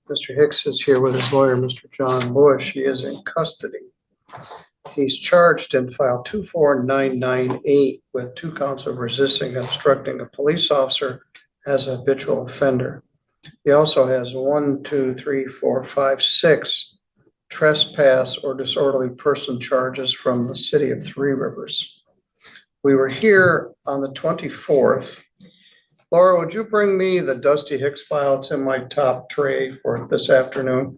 Mr. Hicks is here with his lawyer, Mr. John Bush. He is in custody. He's charged in file 24998 with 2 counts of resisting and obstructing a police officer as a habitual offender. He also has 6 trespass or disorderly person charges from the city of Three Rivers. We were here on the 24th. Laura, would you bring me the Dusty Hicks file? It's in my top tray for this afternoon.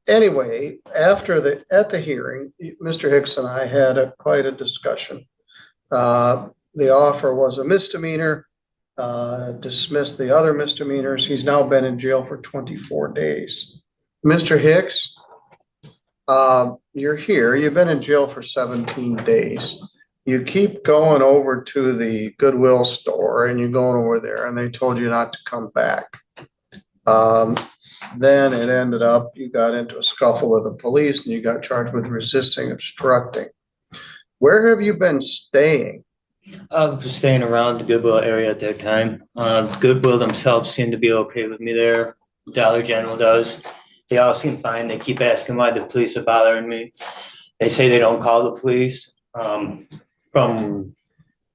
Anyway, at the hearing, Mr. Hicks and I had quite a discussion. The offer was a misdemeanor, dismissed the other misdemeanors. He's now been in jail for 24 days. Mr. Hicks, you're here. You've been in jail for 17 days. You keep going over to the Goodwill store and you're going over there and they told you not to come back. Then it ended up, you got into a scuffle with the police and you got charged with resisting, obstructing. Where have you been staying? Just staying around the Goodwill area at that time. Goodwill themselves seem to be okay with me there. Dollar General does. They all seem fine. They keep asking why the police are bothering me. They say they don't call the police. From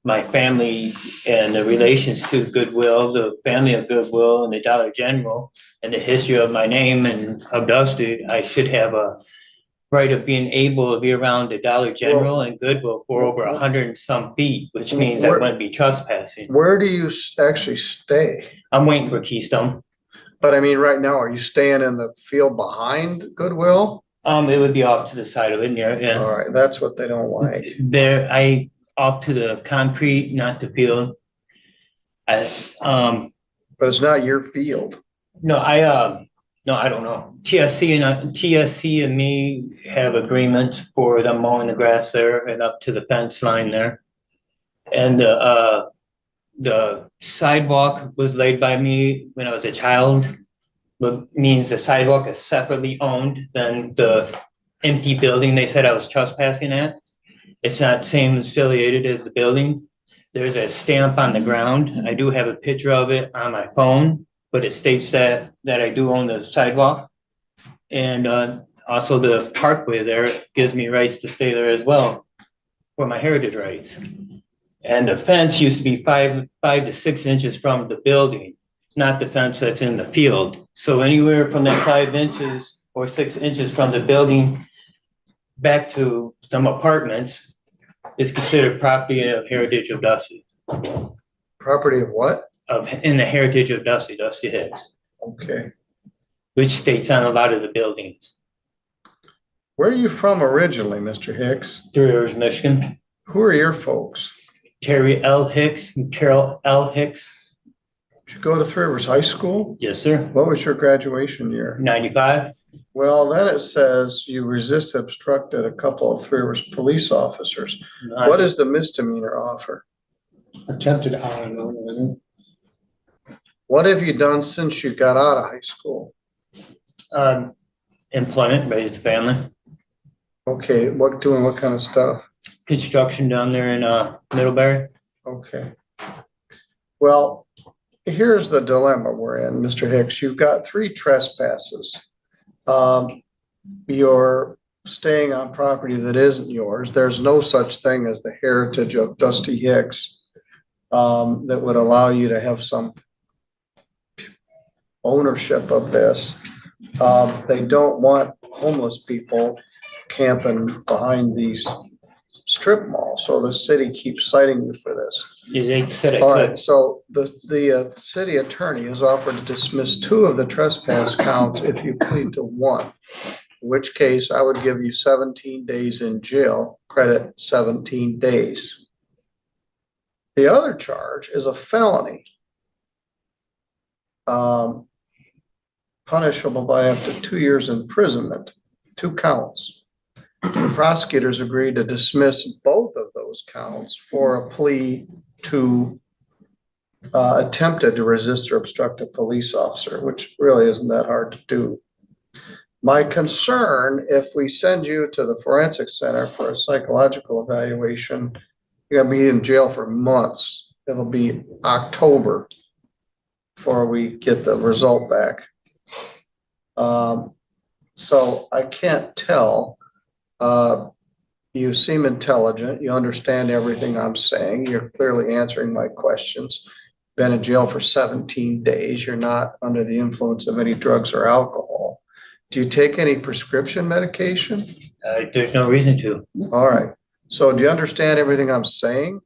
my family and the relations to Goodwill, the family of Goodwill and the Dollar General, and the history of my name and of Dusty, I should have a right of being able to be around the Dollar General and Goodwill for over 100 and some feet, which means I wouldn't be trespassing. Where do you actually stay? I'm waiting for Keystone. But I mean, right now, are you staying in the field behind Goodwill? It would be off to the side of it, yeah. All right, that's what they don't like. Off to the concrete, not the field. But it's not your field. No, I don't know. TSC and me have agreements for them mowing the grass there and up to the fence line there. And the sidewalk was laid by me when I was a child, but means the sidewalk is separately owned than the empty building they said I was trespassing at. It's not same affiliated as the building. There's a stamp on the ground. I do have a picture of it on my phone, but it states that I do own the sidewalk. And also the parkway there gives me rights to stay there as well for my heritage rights. And the fence used to be 5 to 6 inches from the building, not the fence that's in the field. So anywhere from that 5 inches or 6 inches from the building back to some apartments is considered property of heritage of Dusty. Property of what? In the heritage of Dusty Hicks. Okay. Which states on a lot of the buildings. Where are you from originally, Mr. Hicks? Three Rivers, Michigan. Who are your folks? Terry L. Hicks and Carol L. Hicks. Did you go to Three Rivers High School? Yes, sir. What was your graduation year? 95. Well, then it says you resisted, obstructed a couple of Three Rivers police officers. What is the misdemeanor offer? Attempted on. What have you done since you got out of high school? Employment, raised a family. Okay, what kind of stuff? Construction down there in Middlebury. Okay. Well, here's the dilemma we're in, Mr. Hicks. You've got 3 trespasses. You're staying on property that isn't yours. There's no such thing as the heritage of Dusty Hicks that would allow you to have some ownership of this. They don't want homeless people camping behind these strip malls, so the city keeps citing you for this. All right, so the city attorney has offered to dismiss 2 of the trespass counts if you plead to 1, in which case I would give you 17 days in jail, credit 17 days. The other charge is a felony, punishable by up to 2 years imprisonment, 2 counts. The prosecutors agreed to dismiss both of those counts for a plea to attempted to resist or obstruct a police officer, which really isn't that hard to do. My concern, if we send you to the forensic center for a psychological evaluation, you're gonna be in jail for months. It'll be October before we get the result back. So I can't tell. You seem intelligent. You understand everything I'm saying. You're clearly answering my questions. Been in jail for 17 days. You're not under the influence of any drugs or alcohol. Do you take any prescription medication? There's no reason to. All right. So do you understand everything I'm saying?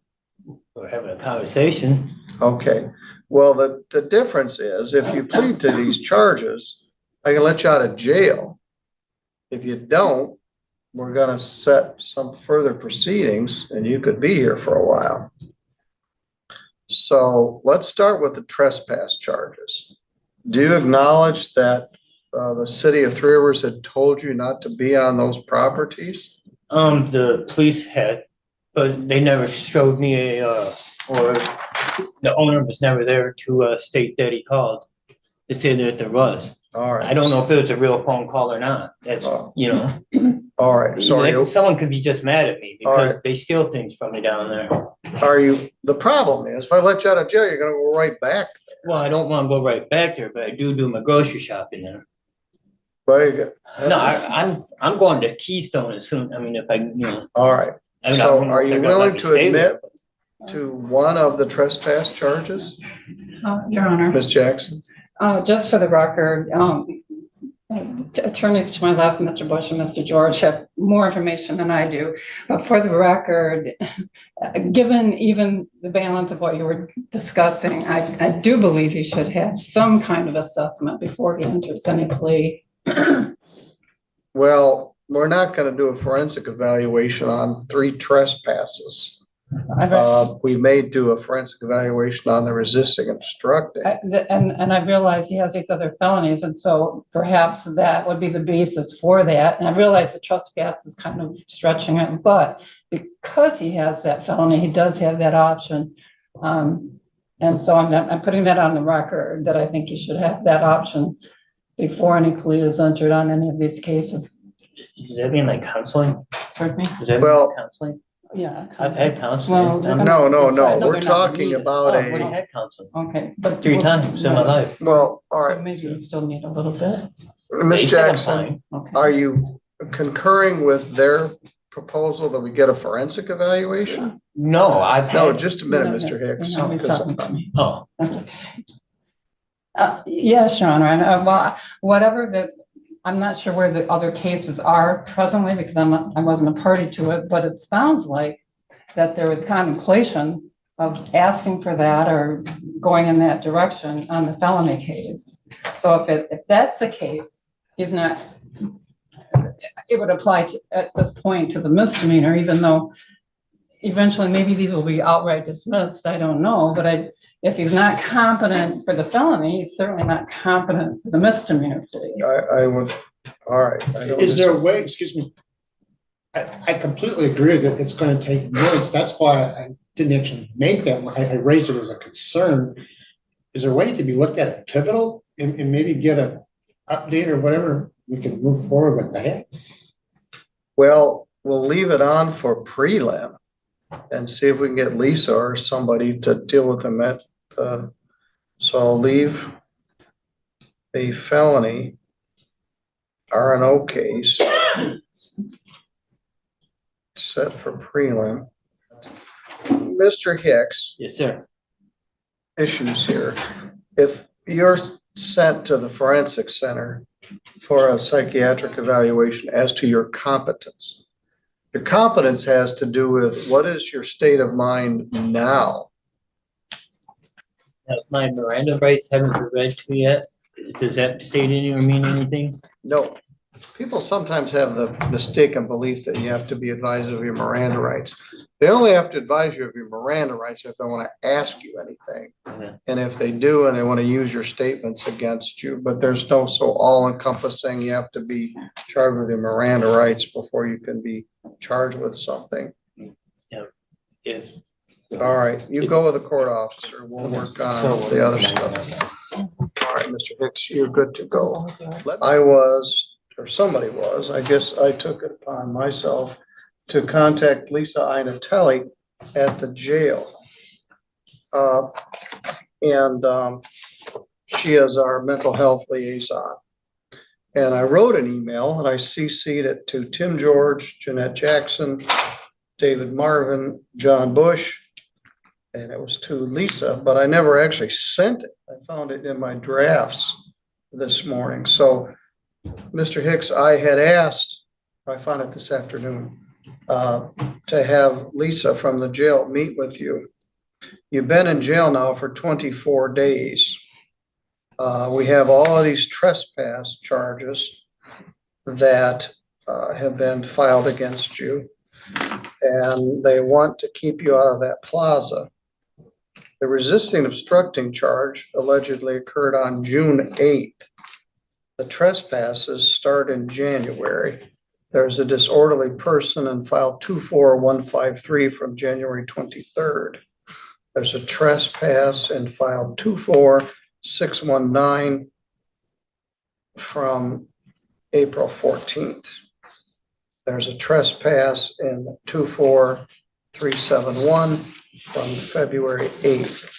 We're having a conversation. Okay. Well, the difference is if you plead to these charges, I can let you out of jail. If you don't, we're going to set some further proceedings and you could be here for a while. So let's start with the trespass charges. Do you acknowledge that the city of Three Rivers had told you not to be on those properties? The police had, but they never showed me or the owner was never there to state that he called to say that there was. All right. I don't know if it was a real phone call or not. That's, you know. All right. So someone could be just mad at me because they steal things from me down there. The problem is if I let you out of jail, you're going to go right back there. Well, I don't want to go right back there, but I do my grocery shopping there. No, I'm going to Keystone as soon. I mean, if I, you know. All right. So are you willing to admit to one of the trespass charges? Your Honor. Ms. Jackson? Just for the record, attorneys to my left, Mr. Bush and Mr. George, have more information than I do. But for the record, given even the balance of what you were discussing, I do believe he should have some kind of assessment before he enters any plea. Well, we're not going to do a forensic evaluation on 3 trespasses. We may do a forensic evaluation on the resisting and obstructing. And I realize he has these other felonies, and so perhaps that would be the basis for that. And I realize the trespass is kind of stretching it, but because he has that felony, he does have that option. And so I'm putting that on the record that I think he should have that option before any plea is entered on any of these cases. Does that mean like counseling? Pardon me? Does that mean like counseling? Yeah. I've had counseling. Well, no. We're talking about we don't have counseling. Okay. But 3 times in my life. Well, all right. So maybe you still need a little bit. Ms. Jackson, Okay. are you concurring with their proposal that we get a forensic evaluation? No, No, just a minute, Mr. Hicks. No, he's talking about me. Oh. That's okay. Yes, Your Honor, and well, whatever the, I'm not sure where the other cases are presently because I wasn't a party to it, but it sounds like that there was contemplation of asking for that or going in that direction on the felony case. So if that's the case, he's not, it would apply to, at this point, to the misdemeanor, even though eventually maybe these will be outright dismissed. I don't know, but if he's not competent for the felony, he's certainly not competent for the misdemeanor. I would, all right. Is there a way, excuse me, I completely agree that it's going to take months. That's why I didn't actually make that. I raised it as a concern. Is there a way to be looked at at pivotal and maybe get an update or whatever? We can move forward with that. Well, we'll leave it on for prelim and see if we can get Lisa or somebody to deal with them at, so I'll leave the felony R&O case set for prelim. Mr. Hicks. Yes, sir. Issues here. If you're sent to the forensic center for a psychiatric evaluation as to your competence, your competence has to do with what is your state of mind now? My Miranda rights haven't been read to me yet. Does that state any or mean anything? No. People sometimes have the mistaken belief that you have to be advised of your Miranda rights. They only have to advise you of your Miranda rights if they want to ask you anything. Okay. And if they do, and they want to use your statements against you, but there's no so all-encompassing, you have to be charged with your Miranda rights before you can be charged with something. Yes. All right, you go with the court officer. We'll work on the other stuff. All right, Mr. Hicks, you're good to go. I was, or somebody was, I guess I took it upon myself to contact Lisa Inatelli at the jail. She is our mental health liaison. And I wrote an email and I CC'd it to Tim George, Jeanette Jackson, David Marvin, John Bush, and it was to Lisa, but I never actually sent it. I found it in my drafts this morning. So, Mr. Hicks, I had asked, I found it this afternoon, to have Lisa from the jail meet with you. You've been in jail now for 24 days. We have all of these trespass charges that have been filed against you, and they want to keep you out of that plaza. The resisting obstructing charge allegedly occurred on June 8th. The trespasses start in January. There's a disorderly person in file 24153 from January 23rd. There's a trespass in file 24619 from April 14th. There's a trespass in 24371 from February 8th.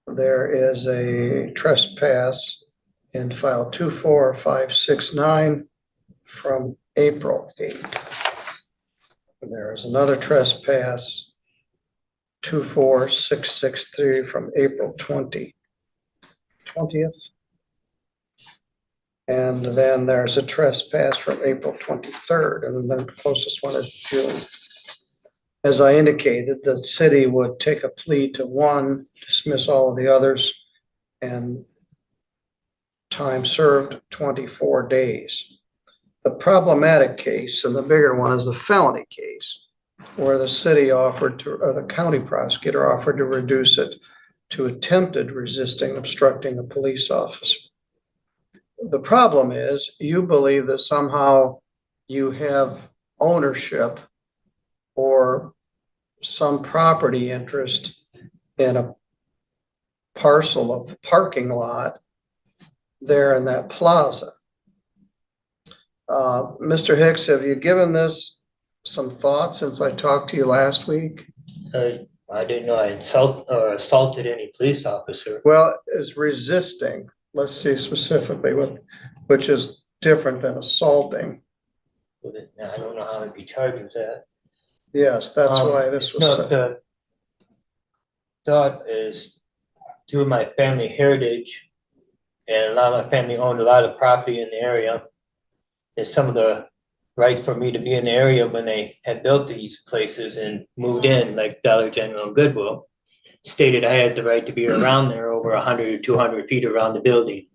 There is a trespass in file 24569 from April 8th. There is another trespass 24663 from April 20th. And then there's a trespass from April 23rd, and then the closest one is June. As I indicated, the city would take a plea to one, dismiss all of the others, and time served 24 days. The problematic case, and the bigger one, is the felony case, where the city offered to, or the county prosecutor offered to reduce it to attempted resisting obstructing a police officer. The problem is you believe that somehow you have ownership or some property interest in a parcel of parking lot there in that plaza. Mr. Hicks, have you given this some thought since I talked to you last week? I didn't know I assaulted any police officer. Well, it's resisting. Let's see specifically which is different than assaulting. I don't know how I'd be charged with that. Yes, that's why this was. No, the thought is through my family heritage, and a lot of my family owned a lot of property in the area. There's some of the right for me to be in the area when they had built these places and moved in, like Dollar General and Goodwill, stated I had the right to be around there over 100 or 200 feet around the building.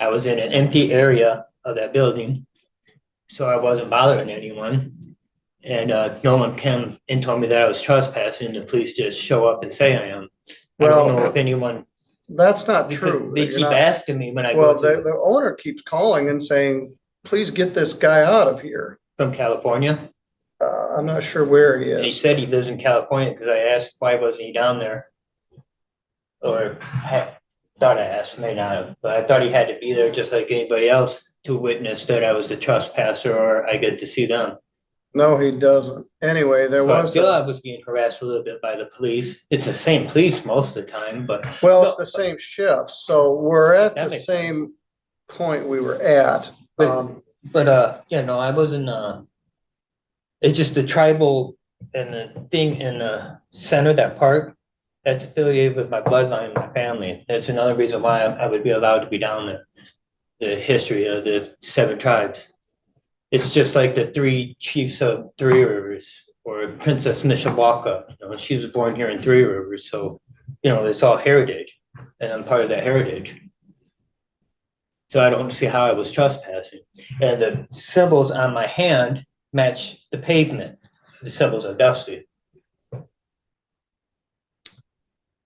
I was in an empty area of that building, so I wasn't bothering anyone. And no one came and told me that I was trespassing. The police just show up and say I am. Well, I don't know if anyone. That's not true. They keep asking me when I well, go to. the owner keeps calling and saying, please get this guy out of here. From California. I'm not sure where he is. He said he lives in California because I asked why wasn't he down there, or thought I asked, may not have, but I thought he had to be there just like anybody else to witness that I was the trespasser or I get to see them. No, he doesn't. Anyway, there was. I feel I was being harassed a little bit by the police. It's the same police most of the time, but. Well, it's the same shift, so we're at the same point we were at. Yeah, no, I wasn't. It's just the tribal and the thing in the center, that park, that's affiliated with my bloodline and my family. That's another reason why I would be allowed to be down there. The history of the 7 tribes. It's just like the 3 chiefs of 3 Rivers or Princess Mishawaka. You know, she was born here in 3 Rivers, so you know it's all heritage, and I'm part of that heritage. So I don't see how I was trespassing. And the symbols on my hand match the pavement. The symbols are dusty.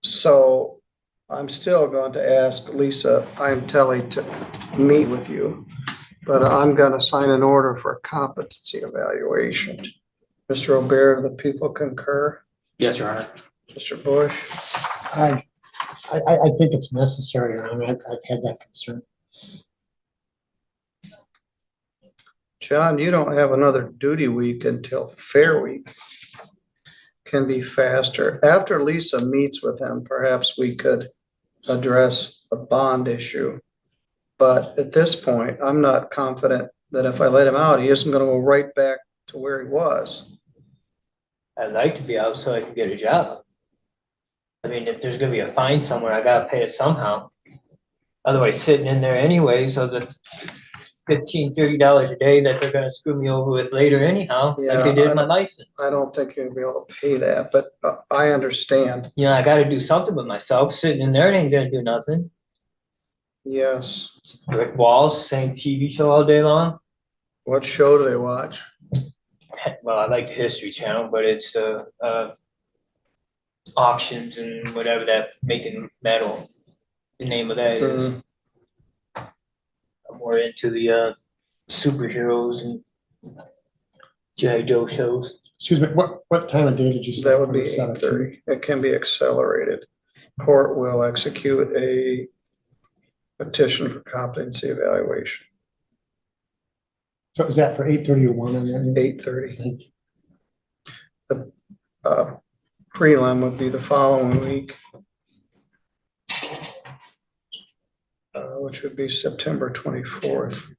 So I'm still going to ask Lisa Iantelli to meet with you, but I'm going to sign an order for a competency evaluation. Mr. O'Bear, the people concur? Yes, Your Honor. Mr. Bush? I think it's necessary. I mean, I've had that concern. John, you don't have another duty week until Fair Week. Can be faster. After Lisa meets with him, perhaps we could address a bond issue. But at this point, I'm not confident that if I let him out, he isn't gonna go right back to where he was. I'd like to be out so I can get a job. I mean, if there's gonna be a fine somewhere, I gotta pay it somehow. Otherwise, sitting in there anyway, so the $15-30 a day that they're gonna screw me over with later anyhow, like they did my license. I don't think you're gonna be able to pay that, but I understand. You know, I gotta do something with myself. Sitting in there ain't gonna do nothing. Yes. Brick walls, same TV show all day long. What show do they watch? Well, I like the History Channel, but it's the auctions and whatever that making metal. The name of that is. I'm more into the superheroes and G.I. Joe shows. Excuse me, what time of day did you say? That would be 8:30. It can be accelerated. Court will execute a petition for competency evaluation. So is that for 8:30 or 1 on that? 8:30. Thank you. The prelim would be the following week, which would be September 24th.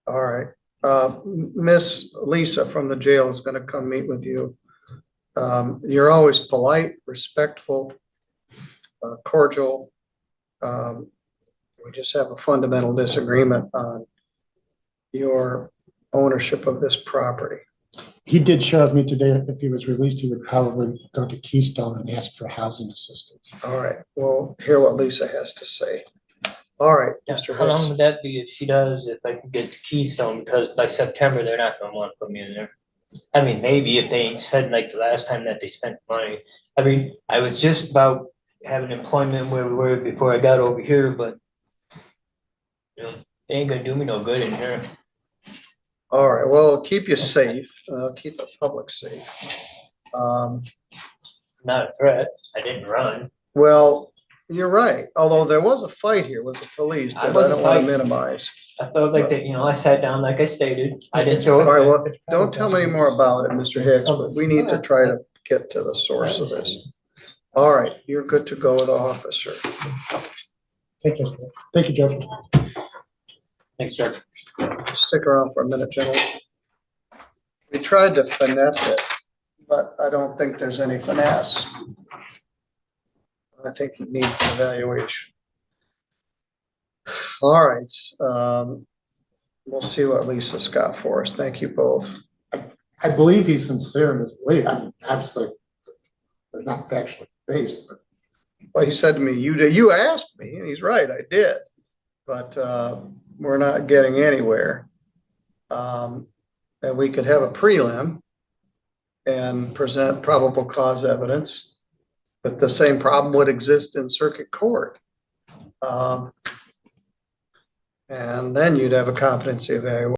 All right. Miss Lisa from the jail is going to come meet with you. You're always polite, respectful, cordial. We just have a fundamental disagreement on your ownership of this property. He did share with me today that if he was released, he would probably go to Keystone and ask for housing assistance. All right, we'll hear what Lisa has to say. All right, Mr. How long Hicks. would that be if she does, if I can get to Keystone? Because by September, they're not gonna want to put me in there. I mean, maybe if they ain't said like the last time that they spent money. I mean, I was just about having employment where we were before I got over here, but you know, it ain't gonna do me no good in here. All right, well, keep you safe, keep the public safe. Not a threat. I didn't run. Well, you're right, although there was a fight here with the police that I don't want to minimize. I felt like that, you know, I sat down like I stated. I didn't throw All right, it. well, don't tell me any more about it, Mr. Hicks, but we need to try to get to the source of this. All right, you're good to go with the officer. Thank you. Thank you, Judge. Thanks, Judge. Stick around for a minute, gentlemen. We tried to finesse it, but I don't think there's any finesse. I think he needs an evaluation. All right. We'll see what Lisa's got for us. Thank you both. I believe he's sincere in his belief. I mean, obviously, they're not factually based, but Well, he said to me, you asked me, and he's right, I did. But we're not getting anywhere. And we could have a prelim and present probable cause evidence, but the same problem would exist in circuit court. And then you'd have a competency evaluation.